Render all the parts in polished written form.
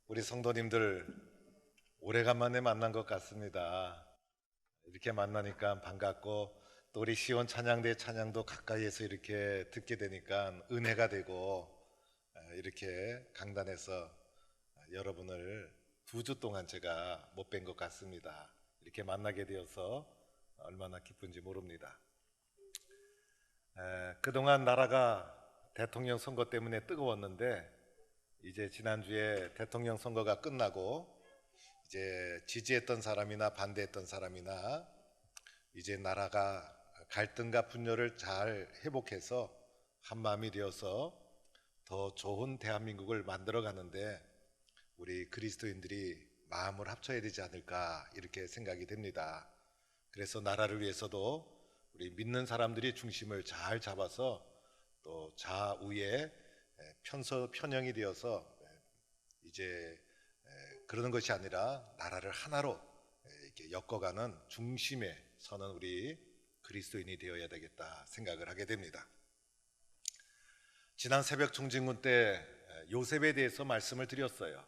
우리 성도님들 오래간만에 만난 것 같습니다. 이렇게 만나니까 반갑고 또 우리 시온 찬양대 찬양도 가까이에서 이렇게 듣게 되니까 은혜가 되고 이렇게 강단에서 여러분을 2주 동안 제가 못 뵌 것 같습니다. 이렇게 만나게 되어서 얼마나 기쁜지 모릅니다. 그동안 나라가 대통령 선거 때문에 뜨거웠는데 이제 지난주에 대통령 선거가 끝나고 이제 지지했던 사람이나 반대했던 사람이나 이제 나라가 갈등과 분열을 잘 회복해서 한마음이 되어서 더 좋은 대한민국을 만들어 가는데 우리 그리스도인들이 마음을 합쳐야 되지 않을까 이렇게 생각이 됩니다. 그래서 나라를 위해서도 우리 믿는 사람들이 중심을 잘 잡아서 또 좌우에 편형이 되어서 이제 그러는 것이 아니라 나라를 하나로 이렇게 엮어가는 중심에 서는 우리 그리스도인이 되어야 되겠다 생각을 하게 됩니다. 지난 새벽 총진군 때 요셉에 대해서 말씀을 드렸어요.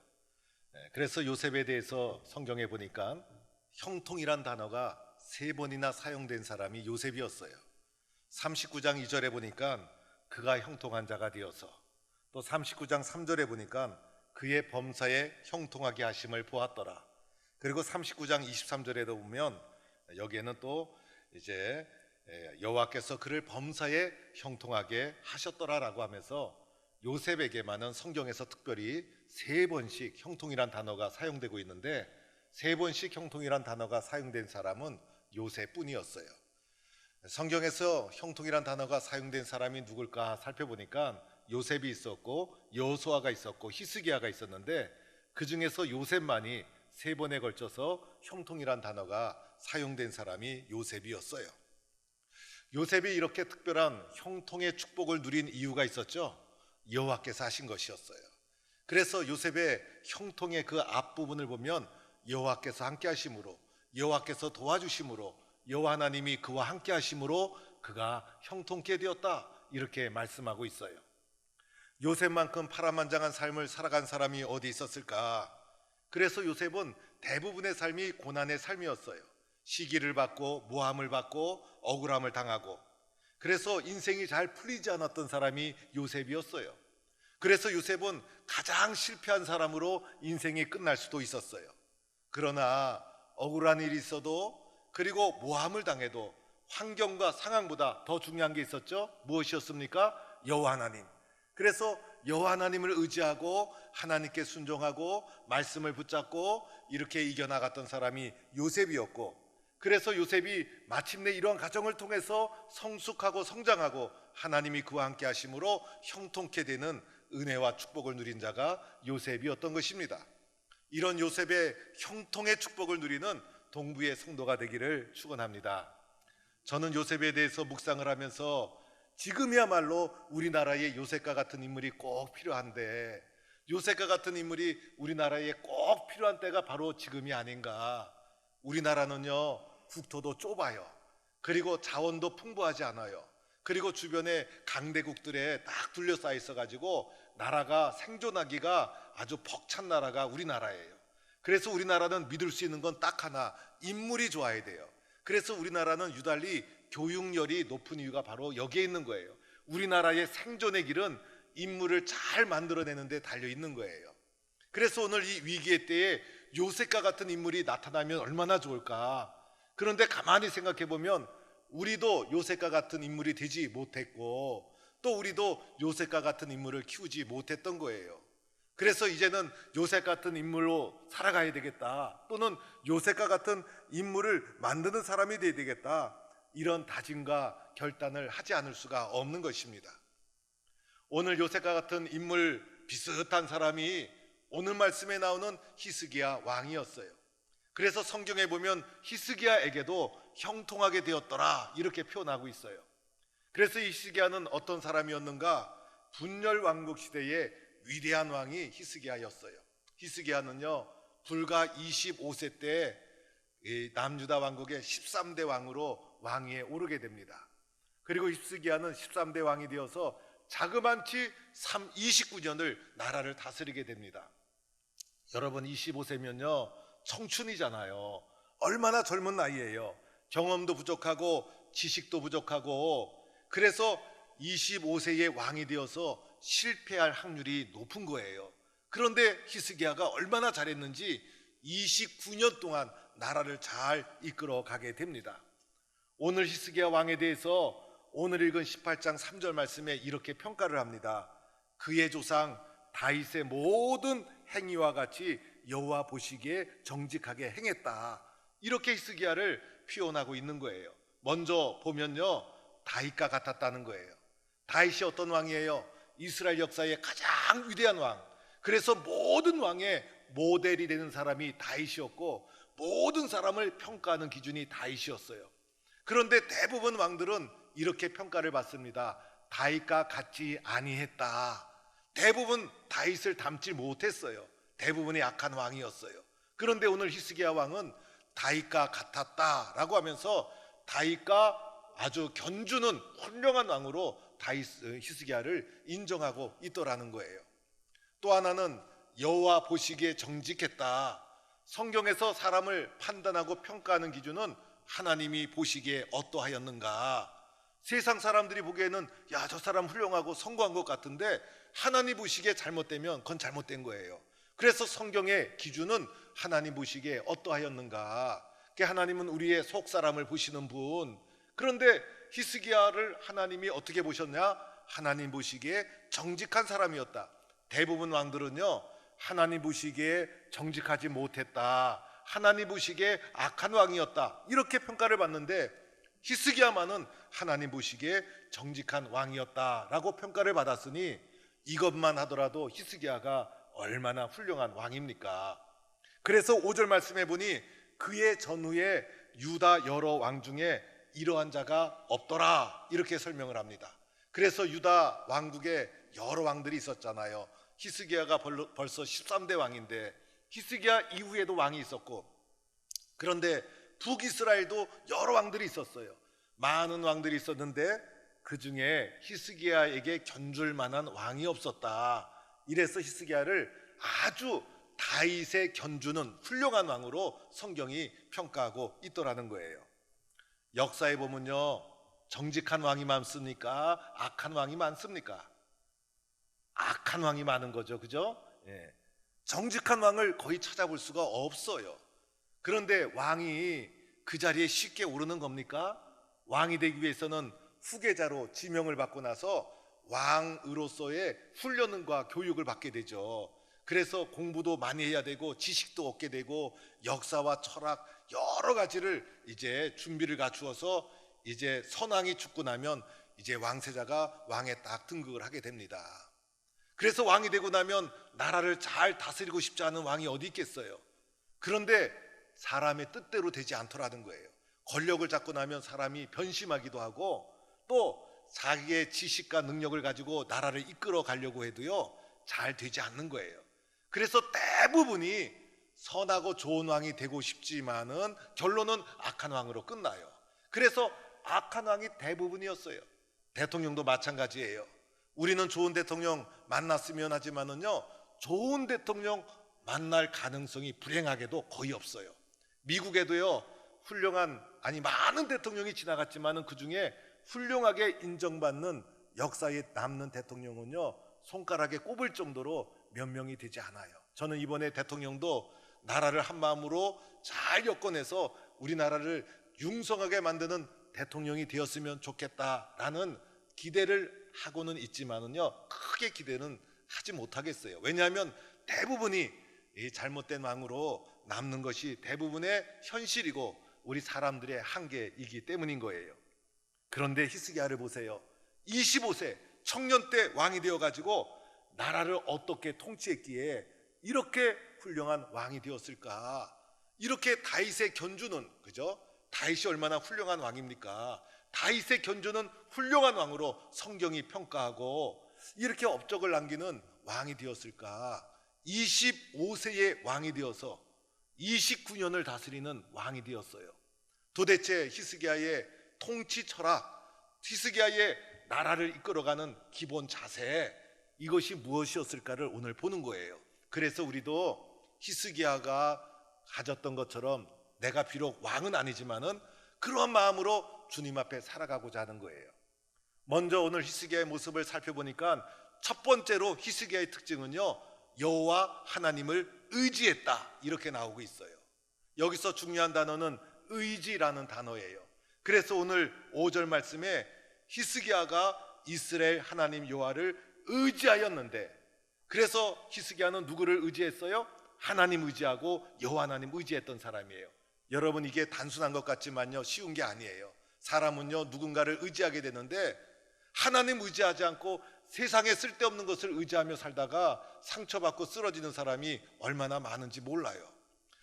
그래서 요셉에 대해서 성경에 보니까 형통이란 단어가 3번이나 사용된 사람이 요셉이었어요. 39장 2절에 보니까 그가 형통한 자가 되어서, 또 39장 3절에 보니까 그의 범사에 형통하게 하심을 보았더라. 그리고 39장 23절에도 보면 여기에는 또 이제 여호와께서 그를 범사에 형통하게 하셨더라라고 하면서 요셉에게만은 성경에서 특별히 3번씩 형통이란 단어가 사용되고 있는데 3번씩 형통이란 단어가 사용된 사람은 요셉뿐이었어요. 성경에서 형통이란 단어가 사용된 사람이 누굴까 살펴보니까 요셉이 있었고 여호수아가 있었고 히스기야가 있었는데 그 중에서 요셉만이 3번에 걸쳐서 형통이란 단어가 사용된 사람이 요셉이었어요. 요셉이 이렇게 특별한 형통의 축복을 누린 이유가 있었죠. 여호와께서 하신 것이었어요. 그래서 요셉의 형통의 그 앞부분을 보면 여호와께서 함께 하심으로, 여호와께서 도와주심으로, 여호와 하나님이 그와 함께 하심으로 그가 형통케 되었다 이렇게 말씀하고 있어요. 요셉만큼 파란만장한 삶을 살아간 사람이 어디 있었을까? 그래서 요셉은 대부분의 삶이 고난의 삶이었어요. 시기를 받고 모함을 받고 억울함을 당하고, 그래서 인생이 잘 풀리지 않았던 사람이 요셉이었어요. 그래서 요셉은 가장 실패한 사람으로 인생이 끝날 수도 있었어요. 그러나 억울한 일이 있어도, 그리고 모함을 당해도 환경과 상황보다 더 중요한 게 있었죠. 무엇이었습니까? 여호와 하나님. 그래서 여호와 하나님을 의지하고 하나님께 순종하고 말씀을 붙잡고 이렇게 이겨나갔던 사람이 요셉이었고, 그래서 요셉이 마침내 이러한 과정을 통해서 성숙하고 성장하고 하나님이 그와 함께 하심으로 형통케 되는 은혜와 축복을 누린 자가 요셉이었던 것입니다. 이런 요셉의 형통의 축복을 누리는 동부의 성도가 되기를 축원합니다. 저는 요셉에 대해서 묵상을 하면서 지금이야말로 우리나라에 요셉과 같은 인물이 꼭 필요한데, 요셉과 같은 인물이 우리나라에 꼭 필요한 때가 바로 지금이 아닌가. 우리나라는요, 국토도 좁아요. 그리고 자원도 풍부하지 않아요. 그리고 주변에 강대국들에 딱 둘러싸여 있어가지고 나라가 생존하기가 아주 벅찬 나라가 우리나라예요. 그래서 우리나라는 믿을 수 있는 건 딱 하나, 인물이 좋아야 돼요. 그래서 우리나라는 유달리 교육열이 높은 이유가 바로 여기에 있는 거예요. 우리나라의 생존의 길은 인물을 잘 만들어내는 데 달려 있는 거예요. 그래서 오늘 이 위기의 때에 요셉과 같은 인물이 나타나면 얼마나 좋을까. 그런데 가만히 생각해 보면 우리도 요셉과 같은 인물이 되지 못했고, 또 우리도 요셉과 같은 인물을 키우지 못했던 거예요. 그래서 이제는 요셉 같은 인물로 살아가야 되겠다, 또는 요셉과 같은 인물을 만드는 사람이 되어야 되겠다, 이런 다짐과 결단을 하지 않을 수가 없는 것입니다. 오늘 요셉과 같은 인물 비슷한 사람이 오늘 말씀에 나오는 히스기야 왕이었어요. 그래서 성경에 보면 히스기야에게도 형통하게 되었더라 이렇게 표현하고 있어요. 그래서 이 히스기야는 어떤 사람이었는가? 분열 왕국 시대의 위대한 왕이 히스기야였어요. 히스기야는요 불과 25세 때 이 남유다 왕국의 13대 왕으로 왕위에 오르게 됩니다. 그리고 히스기야는 13대 왕이 되어서 자그만치 29년을 나라를 다스리게 됩니다. 여러분 25세면요 청춘이잖아요. 얼마나 젊은 나이예요. 경험도 부족하고 지식도 부족하고, 그래서 25세의 왕이 되어서 실패할 확률이 높은 거예요. 그런데 히스기야가 얼마나 잘했는지 29년 동안 나라를 잘 이끌어 가게 됩니다. 오늘 히스기야 왕에 대해서 오늘 읽은 18장 3절 말씀에 이렇게 평가를 합니다. 그의 조상 다윗의 모든 행위와 같이 여호와 보시기에 정직하게 행했다. 이렇게 히스기야를 표현하고 있는 거예요. 먼저 보면요 다윗과 같았다는 거예요. 다윗이 어떤 왕이에요? 이스라엘 역사의 가장 위대한 왕. 그래서 모든 왕의 모델이 되는 사람이 다윗이었고 모든 사람을 평가하는 기준이 다윗이었어요. 그런데 대부분 왕들은 이렇게 평가를 받습니다. 다윗과 같지 아니했다. 대부분 다윗을 닮지 못했어요. 대부분이 악한 왕이었어요. 그런데 오늘 히스기야 왕은 다윗과 같았다라고 하면서 다윗과 아주 견주는 훌륭한 왕으로 히스기야를 인정하고 있더라는 거예요. 또 하나는 여호와 보시기에 정직했다. 성경에서 사람을 판단하고 평가하는 기준은 하나님이 보시기에 어떠하였는가. 세상 사람들이 보기에는 야, 저 사람 훌륭하고 성공한 것 같은데 하나님 보시기에 잘못되면 그건 잘못된 거예요. 그래서 성경의 기준은 하나님 보시기에 어떠하였는가. 하나님은 우리의 속 사람을 보시는 분. 그런데 히스기야를 하나님이 어떻게 보셨냐? 하나님 보시기에 정직한 사람이었다. 대부분 왕들은요 하나님 보시기에 정직하지 못했다, 하나님 보시기에 악한 왕이었다, 이렇게 평가를 받는데 히스기야만은 하나님 보시기에 정직한 왕이었다라고 평가를 받았으니 이것만 하더라도 히스기야가 얼마나 훌륭한 왕입니까? 그래서 5절 말씀해 보니 그의 전후에 유다 여러 왕 중에 이러한 자가 없더라, 이렇게 설명을 합니다. 그래서 유다 왕국에 여러 왕들이 있었잖아요. 히스기야가 벌써 13대 왕인데 히스기야 이후에도 왕이 있었고, 그런데 북이스라엘도 여러 왕들이 있었어요. 많은 왕들이 있었는데 그 중에 히스기야에게 견줄 만한 왕이 없었다. 이래서 히스기야를 아주 다윗의 견주는 훌륭한 왕으로 성경이 평가하고 있더라는 거예요. 역사에 보면요 정직한 왕이 많습니까? 악한 왕이 많습니까? 악한 왕이 많은 거죠, 그죠? 예. 정직한 왕을 거의 찾아볼 수가 없어요. 그런데 왕이 그 자리에 쉽게 오르는 겁니까? 왕이 되기 위해서는 후계자로 지명을 받고 나서 왕으로서의 훈련과 교육을 받게 되죠. 그래서 공부도 많이 해야 되고 지식도 얻게 되고 역사와 철학 여러 가지를 이제 준비를 갖추어서 이제 선왕이 죽고 나면 이제 왕세자가 왕에 딱 등극을 하게 됩니다. 그래서 왕이 되고 나면 나라를 잘 다스리고 싶지 않은 왕이 어디 있겠어요? 그런데 사람의 뜻대로 되지 않더라는 거예요. 권력을 잡고 나면 사람이 변심하기도 하고 또 자기의 지식과 능력을 가지고 나라를 이끌어 가려고 해도요 잘 되지 않는 거예요. 그래서 대부분이 선하고 좋은 왕이 되고 싶지만은 결론은 악한 왕으로 끝나요. 그래서 악한 왕이 대부분이었어요. 대통령도 마찬가지예요. 우리는 좋은 대통령 만났으면 하지만은요 좋은 대통령 만날 가능성이 불행하게도 거의 없어요. 미국에도요 많은 대통령이 지나갔지만은 그 중에 훌륭하게 인정받는 역사에 남는 대통령은요 손가락에 꼽을 정도로 몇 명이 되지 않아요. 저는 이번에 대통령도 나라를 한 마음으로 잘 엮어내서 우리나라를 융성하게 만드는 대통령이 되었으면 좋겠다라는 기대를 하고는 있지만은요 크게 기대는 하지 못하겠어요. 왜냐하면 대부분이 이 잘못된 왕으로 남는 것이 대부분의 현실이고 우리 사람들의 한계이기 때문인 거예요. 그런데 히스기야를 보세요. 25세 청년 때 왕이 되어가지고 나라를 어떻게 통치했기에 이렇게 훌륭한 왕이 되었을까? 이렇게 다윗의 견주는, 그죠? 다윗이 얼마나 훌륭한 왕입니까? 다윗의 견주는 훌륭한 왕으로 성경이 평가하고 이렇게 업적을 남기는 왕이 되었을까? 25세의 왕이 되어서 29년을 다스리는 왕이 되었어요. 도대체 히스기야의 통치 철학, 히스기야의 나라를 이끌어가는 기본 자세, 이것이 무엇이었을까를 오늘 보는 거예요. 그래서 우리도 히스기야가 가졌던 것처럼 내가 비록 왕은 아니지만은 그런 마음으로 주님 앞에 살아가고자 하는 거예요. 먼저 오늘 히스기야의 모습을 살펴보니까 첫 번째로 히스기야의 특징은요, 여호와 하나님을 의지했다, 이렇게 나오고 있어요. 여기서 중요한 단어는 의지라는 단어예요. 그래서 오늘 5절 말씀에 히스기야가 이스라엘 하나님 여호와를 의지하였는데, 그래서 히스기야는 누구를 의지했어요? 하나님 의지하고 여호와 하나님 의지했던 사람이에요. 여러분, 이게 단순한 것 같지만요, 쉬운 게 아니에요. 사람은요, 누군가를 의지하게 되는데 하나님 의지하지 않고 세상에 쓸데없는 것을 의지하며 살다가 상처받고 쓰러지는 사람이 얼마나 많은지 몰라요.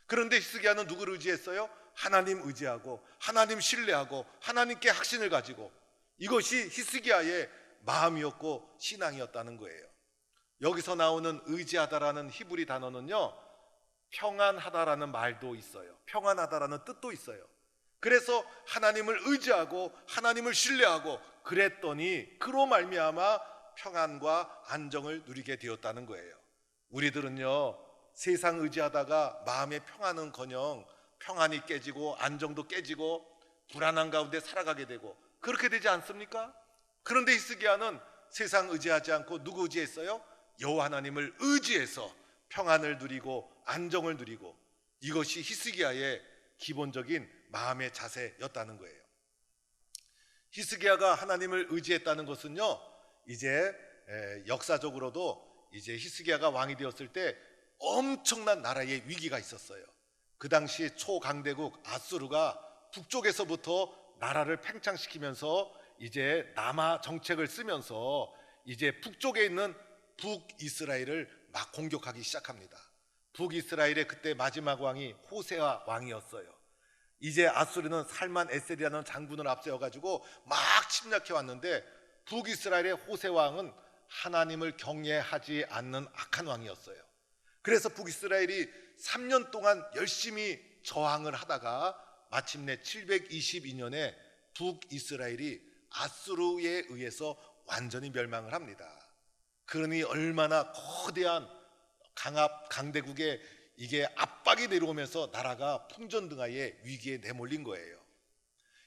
그런데 히스기야는 누구를 의지했어요? 하나님 의지하고 하나님 신뢰하고 하나님께 확신을 가지고, 이것이 히스기야의 마음이었고 신앙이었다는 거예요. 여기서 나오는 의지하다라는 히브리 단어는요, 평안하다라는 말도 있어요. 평안하다라는 뜻도 있어요. 그래서 하나님을 의지하고 하나님을 신뢰하고 그랬더니 그로 말미암아 평안과 안정을 누리게 되었다는 거예요. 우리들은요, 세상 의지하다가 마음의 평안은커녕 평안이 깨지고 안정도 깨지고 불안한 가운데 살아가게 되고 그렇게 되지 않습니까? 그런데 히스기야는 세상 의지하지 않고 누구 의지했어요? 여호와 하나님을 의지해서 평안을 누리고 안정을 누리고, 이것이 히스기야의 기본적인 마음의 자세였다는 거예요. 히스기야가 하나님을 의지했다는 것은요, 이제 역사적으로도 이제 히스기야가 왕이 되었을 때 엄청난 나라의 위기가 있었어요. 그 당시 초강대국 아수르가 북쪽에서부터 나라를 팽창시키면서 이제 남하 정책을 쓰면서 이제 북쪽에 있는 북이스라엘을 막 공격하기 시작합니다. 북이스라엘의 그때 마지막 왕이 호세아 왕이었어요. 이제 아수르는 살만 에셀이라는 장군을 앞세워가지고 막 침략해 왔는데, 북이스라엘의 호세 왕은 하나님을 경외하지 않는 악한 왕이었어요. 그래서 북이스라엘이 3년 동안 열심히 저항을 하다가 마침내 722년에 북이스라엘이 아수르에 의해서 완전히 멸망을 합니다. 그러니 얼마나 거대한 강대국에 이게 압박이 내려오면서 나라가 풍전등화의 위기에 내몰린 거예요.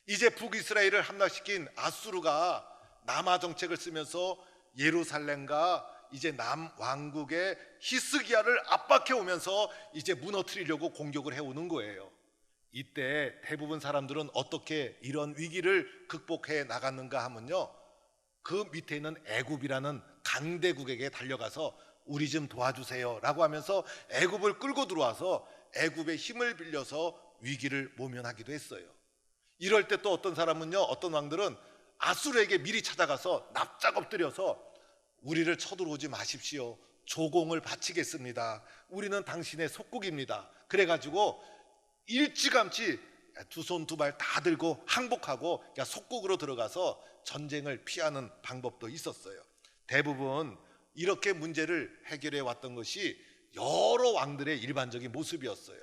이제 북이스라엘을 함락시킨 아수르가 남하 정책을 쓰면서 예루살렘과 이제 남왕국의 히스기야를 압박해 오면서 이제 무너뜨리려고 공격을 해오는 거예요. 이때 대부분 사람들은 어떻게 이런 위기를 극복해 나갔는가 하면요, 그 밑에 있는 애굽이라는 강대국에게 달려가서 우리 좀 도와주세요 라고 하면서 애굽을 끌고 들어와서 애굽의 힘을 빌려서 위기를 모면하기도 했어요. 이럴 때 또 어떤 사람은요, 어떤 왕들은 아수르에게 미리 찾아가서 납작 엎드려서 우리를 쳐들어오지 마십시오, 조공을 바치겠습니다, 우리는 당신의 속국입니다, 그래가지고 일찌감치 두 손 두 발 다 들고 항복하고 속국으로 들어가서 전쟁을 피하는 방법도 있었어요. 대부분 이렇게 문제를 해결해 왔던 것이 여러 왕들의 일반적인 모습이었어요.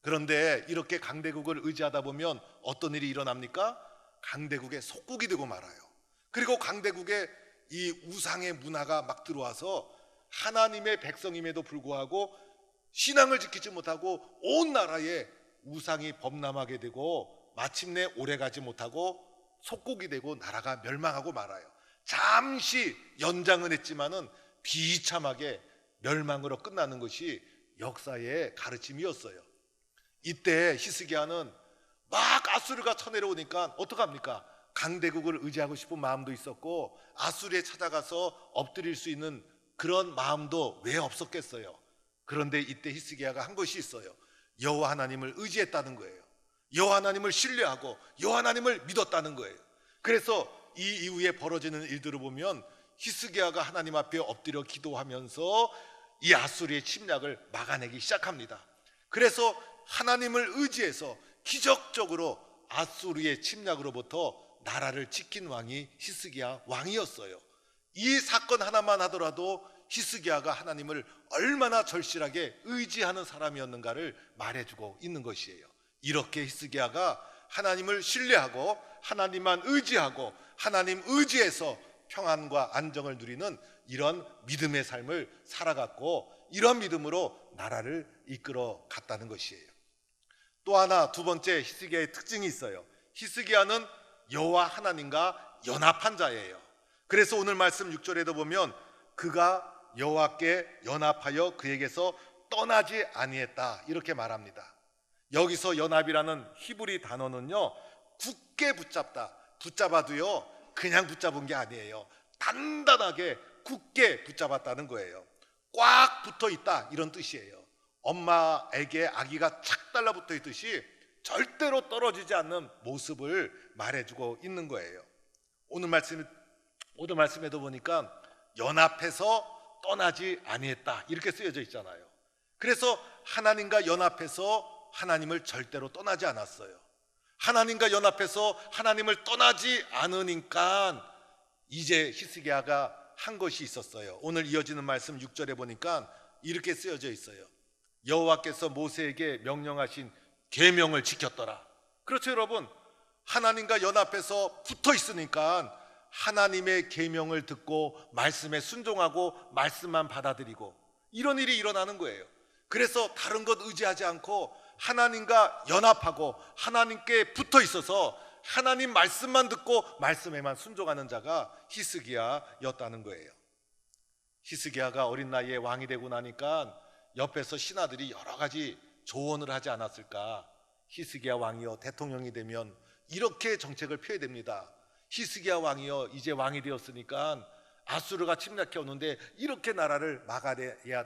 그런데 이렇게 강대국을 의지하다 보면 어떤 일이 일어납니까? 강대국의 속국이 되고 말아요. 그리고 강대국의 이 우상의 문화가 막 들어와서 하나님의 백성임에도 불구하고 신앙을 지키지 못하고 온 나라에 우상이 범람하게 되고 마침내 오래가지 못하고 속국이 되고 나라가 멸망하고 말아요. 잠시 연장은 했지만은 비참하게 멸망으로 끝나는 것이 역사의 가르침이었어요. 이때 히스기야는 막 아수르가 쳐내려오니까 어떡합니까? 강대국을 의지하고 싶은 마음도 있었고 아수르에 찾아가서 엎드릴 수 있는 그런 마음도 왜 없었겠어요? 그런데 이때 히스기야가 한 것이 있어요. 여호와 하나님을 의지했다는 거예요. 여호와 하나님을 신뢰하고 여호와 하나님을 믿었다는 거예요. 그래서 이 이후에 벌어지는 일들을 보면 히스기야가 하나님 앞에 엎드려 기도하면서 이 아수르의 침략을 막아내기 시작합니다. 그래서 하나님을 의지해서 기적적으로 아수르의 침략으로부터 나라를 지킨 왕이 히스기야 왕이었어요. 이 사건 하나만 하더라도 히스기야가 하나님을 얼마나 절실하게 의지하는 사람이었는가를 말해주고 있는 것이에요. 이렇게 히스기야가 하나님을 신뢰하고 하나님만 의지하고 하나님 의지에서 평안과 안정을 누리는 이런 믿음의 삶을 살아갔고, 이런 믿음으로 나라를 이끌어 갔다는 것이에요. 또 하나, 두 번째 히스기야의 특징이 있어요. 히스기야는 여호와 하나님과 연합한 자예요. 그래서 오늘 말씀 6절에도 보면 그가 여호와께 연합하여 그에게서 떠나지 아니했다 이렇게 말합니다. 여기서 연합이라는 히브리 단어는요, 굳게 붙잡다, 붙잡아도요 그냥 붙잡은 게 아니에요. 단단하게 굳게 붙잡았다는 거예요. 꽉 붙어 있다 이런 뜻이에요. 엄마에게 아기가 착 달라붙어 있듯이 절대로 떨어지지 않는 모습을 말해주고 있는 거예요. 오늘 말씀에도 보니까 연합해서 떠나지 아니했다 이렇게 쓰여져 있잖아요. 그래서 하나님과 연합해서 하나님을 절대로 떠나지 않았어요. 하나님과 연합해서 하나님을 떠나지 않으니까 이제 히스기야가 한 것이 있었어요. 오늘 이어지는 말씀 6절에 보니까 이렇게 쓰여져 있어요. 여호와께서 모세에게 명령하신 계명을 지켰더라. 그렇죠 여러분, 하나님과 연합해서 붙어 있으니까 하나님의 계명을 듣고 말씀에 순종하고 말씀만 받아들이고 이런 일이 일어나는 거예요. 그래서 다른 것 의지하지 않고 하나님과 연합하고 하나님께 붙어 있어서 하나님 말씀만 듣고 말씀에만 순종하는 자가 히스기야였다는 거예요. 히스기야가 어린 나이에 왕이 되고 나니까 옆에서 신하들이 여러 가지 조언을 하지 않았을까. 히스기야 왕이여, 대통령이 되면 이렇게 정책을 펴야 됩니다. 히스기야 왕이여, 이제 왕이 되었으니까 아수르가 침략해 오는데 이렇게 나라를 막아내야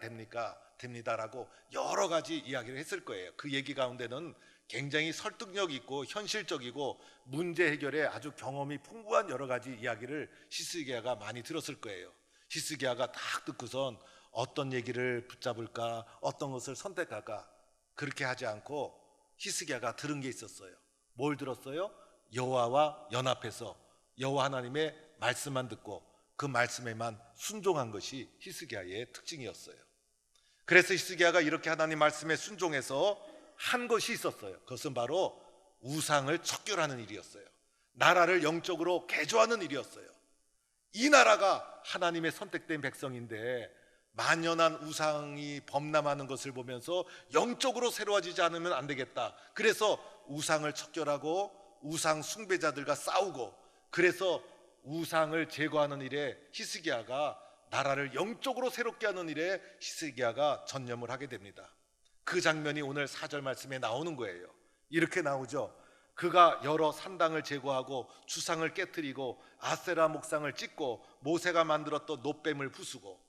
됩니다라고 여러 가지 이야기를 했을 거예요. 그 얘기 가운데는 굉장히 설득력 있고 현실적이고 문제 해결에 아주 경험이 풍부한 여러 가지 이야기를 히스기야가 많이 들었을 거예요. 히스기야가 딱 듣고선 어떤 얘기를 붙잡을까, 어떤 것을 선택할까, 그렇게 하지 않고 히스기야가 들은 게 있었어요. 뭘 들었어요? 여호와와 연합해서 여호와 하나님의 말씀만 듣고 그 말씀에만 순종한 것이 히스기야의 특징이었어요. 그래서 히스기야가 이렇게 하나님 말씀에 순종해서 한 것이 있었어요. 그것은 바로 우상을 척결하는 일이었어요. 나라를 영적으로 개조하는 일이었어요. 이 나라가 하나님의 선택된 백성인데 만연한 우상이 범람하는 것을 보면서 영적으로 새로워지지 않으면 안 되겠다. 그래서 우상을 척결하고 우상 숭배자들과 싸우고, 그래서 우상을 제거하는 일에 히스기야가, 나라를 영적으로 새롭게 하는 일에 히스기야가 전념을 하게 됩니다. 그 장면이 오늘 4절 말씀에 나오는 거예요. 이렇게 나오죠. 그가 여러 산당을 제거하고 주상을 깨뜨리고 아세라 목상을 찢고 모세가 만들었던 놋뱀을 부수고.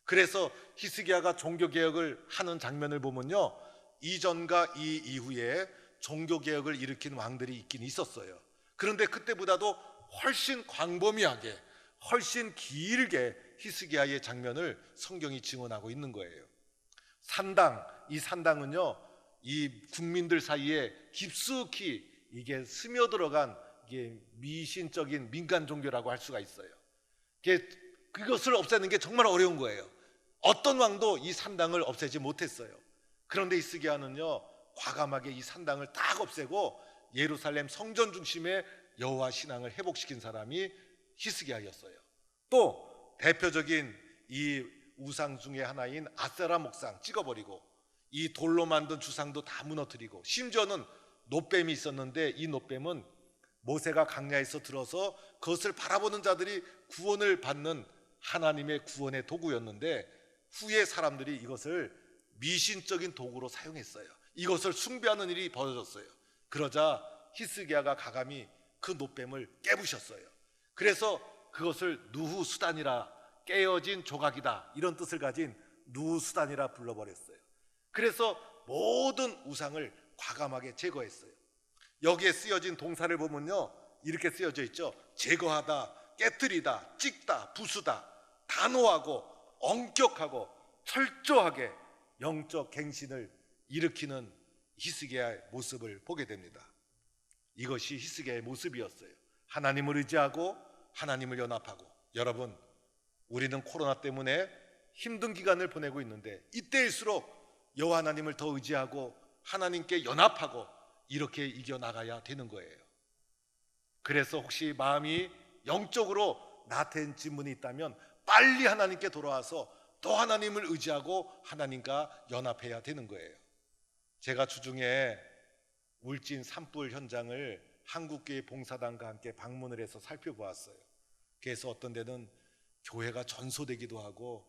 그래서 히스기야가 종교개혁을 하는 장면을 보면요, 이전과 이 이후에 종교개혁을 일으킨 왕들이 있긴 있었어요. 그런데 그때보다도 훨씬 광범위하게, 훨씬 길게 히스기야의 장면을 성경이 증언하고 있는 거예요. 산당, 이 산당은요, 이 국민들 사이에 깊숙이 이게 스며들어간 이게 미신적인 민간 종교라고 할 수가 있어요. 그것을 없애는 게 정말 어려운 거예요. 어떤 왕도 이 산당을 없애지 못했어요. 그런데 히스기야는요, 과감하게 이 산당을 딱 없애고 예루살렘 성전 중심의 여호와 신앙을 회복시킨 사람이 히스기야였어요. 또 대표적인 이 우상 중에 하나인 아세라 목상 찍어버리고 이 돌로 만든 주상도 다 무너뜨리고, 심지어는 놋뱀이 있었는데 이 놋뱀은 모세가 광야에서 들어서 그것을 바라보는 자들이 구원을 받는 하나님의 구원의 도구였는데 후에 사람들이 이것을 미신적인 도구로 사용했어요. 이것을 숭배하는 일이 벌어졌어요. 그러자 히스기야가 가감히 그 놋뱀을 깨부셨어요. 그래서 그것을 누후수단이라, 깨어진 조각이다, 이런 뜻을 가진 누후수단이라 불러버렸어요. 그래서 모든 우상을 과감하게 제거했어요. 여기에 쓰여진 동사를 보면요, 이렇게 쓰여져 있죠. 제거하다, 깨뜨리다, 찍다, 부수다, 단호하고 엄격하고 철저하게 영적 갱신을 일으키는 히스기야의 모습을 보게 됩니다. 이것이 히스기야의 모습이었어요. 하나님을 의지하고 하나님을 연합하고. 여러분, 우리는 코로나 때문에 힘든 기간을 보내고 있는데 이때일수록 여호와 하나님을 더 의지하고 하나님께 연합하고 이렇게 이겨나가야 되는 거예요. 그래서 혹시 마음이 영적으로 나태한 질문이 있다면 빨리 하나님께 돌아와서 더 하나님을 의지하고 하나님과 연합해야 되는 거예요. 제가 주중에 울진 산불 현장을 한국교회 봉사단과 함께 방문을 해서 살펴보았어요. 그래서 어떤 데는 교회가 전소되기도 하고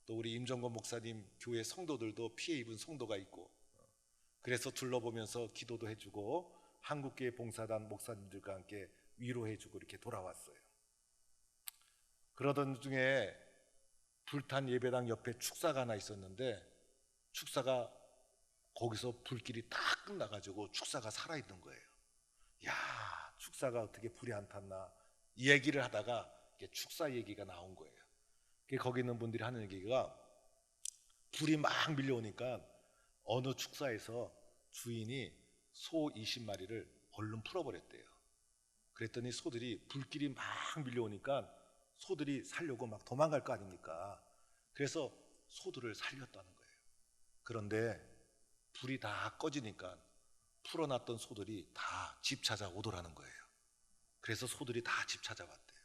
또 우리 임정건 목사님 교회 성도들도 피해 입은 성도가 있고, 그래서 둘러보면서 기도도 해주고 한국교회 봉사단 목사님들과 함께 위로해주고 이렇게 돌아왔어요. 그러던 중에 불탄 예배당 옆에 축사가 하나 있었는데 축사가 거기서 불길이 딱 끝나가지고 축사가 살아있는 거예요. 야, 축사가 어떻게 불이 안 탔나 이 얘기를 하다가 축사 얘기가 나온 거예요. 거기 있는 분들이 하는 얘기가 불이 막 밀려오니까 어느 축사에서 주인이 소 20마리를 얼른 풀어버렸대요. 그랬더니 소들이 불길이 막 밀려오니까 소들이 살려고 막 도망갈 거 아닙니까? 그래서 소들을 살렸다는 거예요. 그런데 불이 다 꺼지니까 풀어놨던 소들이 다 집 찾아오더라는 거예요. 그래서 소들이 다 집 찾아왔대요.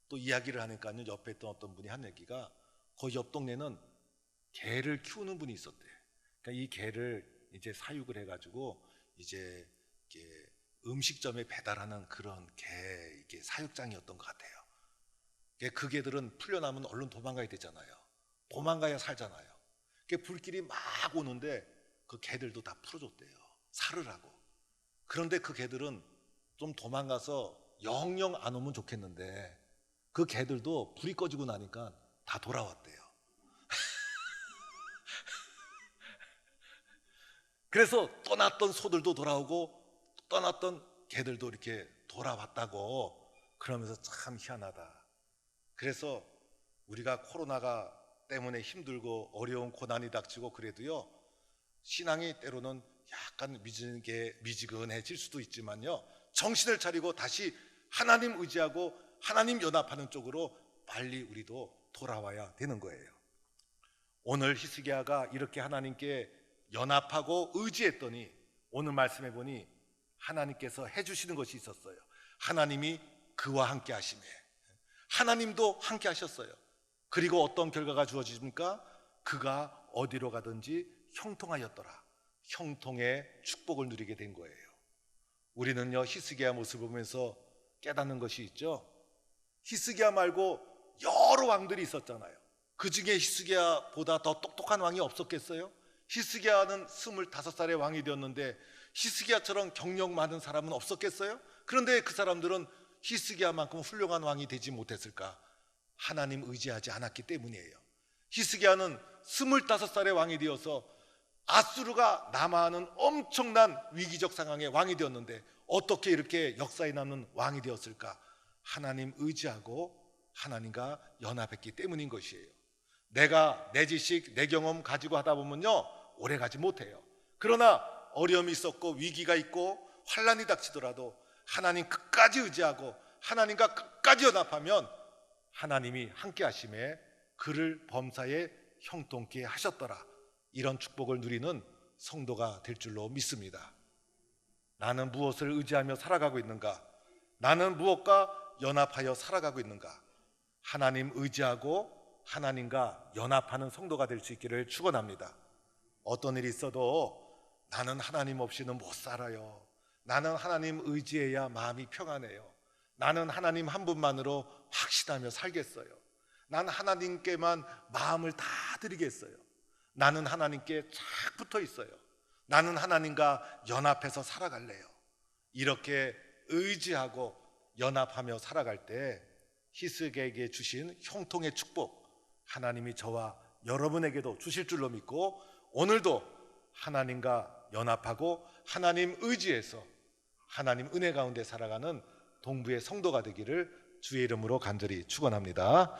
또 이야기를 하니까요, 옆에 있던 어떤 분이 한 얘기가 거기 옆 동네는 개를 키우는 분이 있었대. 그러니까 이 개를 이제 사육을 해가지고 이제 이렇게 음식점에 배달하는 그런 개 이게 사육장이었던 것 같아요. 그 개들은 풀려나면 얼른 도망가야 되잖아요. 도망가야 살잖아요. 불길이 막 오는데 그 개들도 다 풀어줬대요. 살으라고. 그런데 그 개들은 좀 도망가서 영영 안 오면 좋겠는데 그 개들도 불이 꺼지고 나니까 다 돌아왔대요. 그래서 떠났던 소들도 돌아오고 떠났던 개들도 이렇게 돌아왔다고 그러면서 참 희한하다. 그래서 우리가 코로나가 때문에 힘들고 어려운 고난이 닥치고 그래도요, 신앙이 때로는 약간 미지근해질 수도 있지만요, 정신을 차리고 다시 하나님 의지하고 하나님 연합하는 쪽으로 빨리 우리도 돌아와야 되는 거예요. 오늘 히스기야가 이렇게 하나님께 연합하고 의지했더니 오늘 말씀해 보니 하나님께서 해주시는 것이 있었어요. 하나님이 그와 함께 하시네. 하나님도 함께 하셨어요. 그리고 어떤 결과가 주어집니까? 그가 어디로 가든지 형통하였더라. 형통의 축복을 누리게 된 거예요. 우리는요, 히스기야 모습을 보면서 깨닫는 것이 있죠. 히스기야 말고 여러 왕들이 있었잖아요. 그 중에 히스기야보다 더 똑똑한 왕이 없었겠어요? 히스기야는 25살의 왕이 되었는데 히스기야처럼 경력 많은 사람은 없었겠어요? 그런데 그 사람들은 히스기야만큼 훌륭한 왕이 되지 못했을까? 하나님 의지하지 않았기 때문이에요. 히스기야는 25살의 왕이 되어서 아수르가 남하하는 엄청난 위기적 상황의 왕이 되었는데 어떻게 이렇게 역사에 남는 왕이 되었을까? 하나님 의지하고 하나님과 연합했기 때문인 것이에요. 내가 내 지식, 내 경험 가지고 하다 보면요, 오래 가지 못해요. 그러나 어려움이 있었고 위기가 있고 환란이 닥치더라도 하나님 끝까지 의지하고 하나님과 끝까지 연합하면 하나님이 함께 하심에 그를 범사에 형통케 하셨더라. 이런 축복을 누리는 성도가 될 줄로 믿습니다. 나는 무엇을 의지하며 살아가고 있는가? 나는 무엇과 연합하여 살아가고 있는가? 하나님 의지하고 하나님과 연합하는 성도가 될 수 있기를 축원합니다. 어떤 일이 있어도 나는 하나님 없이는 못 살아요. 나는 하나님 의지해야 마음이 평안해요. 나는 하나님 한 분만으로 확신하며 살겠어요. 나는 하나님께만 마음을 다 드리겠어요. 나는 하나님께 착 붙어 있어요. 나는 하나님과 연합해서 살아갈래요. 이렇게 의지하고 연합하며 살아갈 때 히스기야에게 주신 형통의 축복, 하나님이 저와 여러분에게도 주실 줄로 믿고 오늘도 하나님과 연합하고 하나님 의지해서 하나님 은혜 가운데 살아가는 동부의 성도가 되기를 주의 이름으로 간절히 축원합니다.